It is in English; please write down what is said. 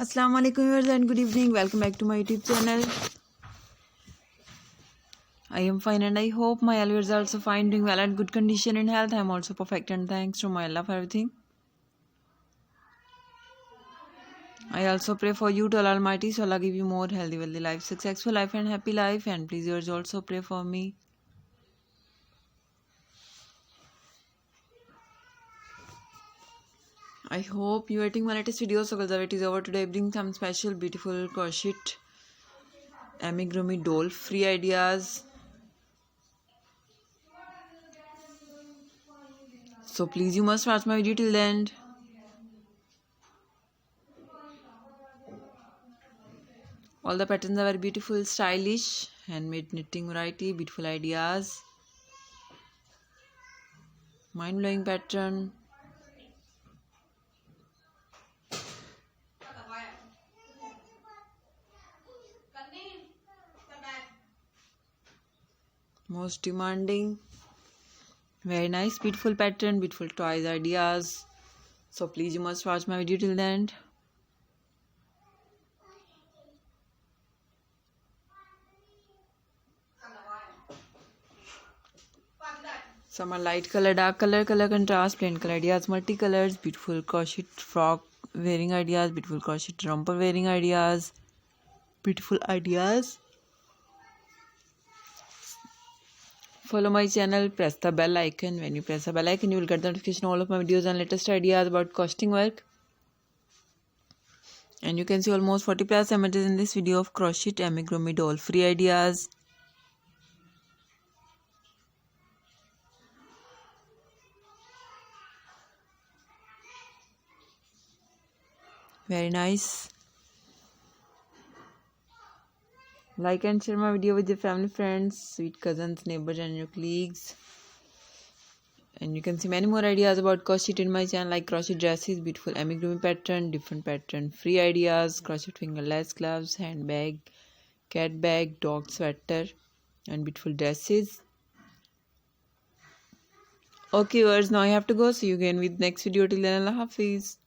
Assalamu alaikum viewers and good evening. Welcome back to my YouTube channel. I am fine and I hope my viewers are also fine, doing well and good condition and health. I am also perfect and thanks to my Allah for everything. I also pray for you to Allah Almighty, so Allah give you more healthy, wealthy life, successful life and happy life. And please viewers also pray for me. I hope you are watching my latest video. So guys, the wait is over. Today I bring some special beautiful crochet amigurumi doll free ideas. So please you must watch my video till the end. All the patterns are very beautiful, stylish, handmade knitting variety, beautiful ideas, mind-blowing pattern. Most demanding, very nice, beautiful pattern, beautiful toys, ideas. So please you must watch my video till the end. Some are light color, dark color, color contrast, plain color ideas, multicolors, beautiful crochet frock wearing ideas, beautiful crochet romper wearing ideas, beautiful ideas. Follow my channel, press the bell icon. When you press the bell icon, you will get the notification of all of my videos and latest ideas about costing work. And you can see almost 40 plus images in this video of crochet amigurumi doll free ideas. Very nice. Like and share my video with your family, friends, sweet cousins, neighbors and your colleagues. And you can see many more ideas about crochet in my channel, like crochet dresses, beautiful amigurumi pattern, different pattern, free ideas, crochet fingerless gloves, handbag, cat bag, dog sweater and beautiful dresses. Okay viewers, now I have to go. See you again with next video. Till then, Allah Hafiz.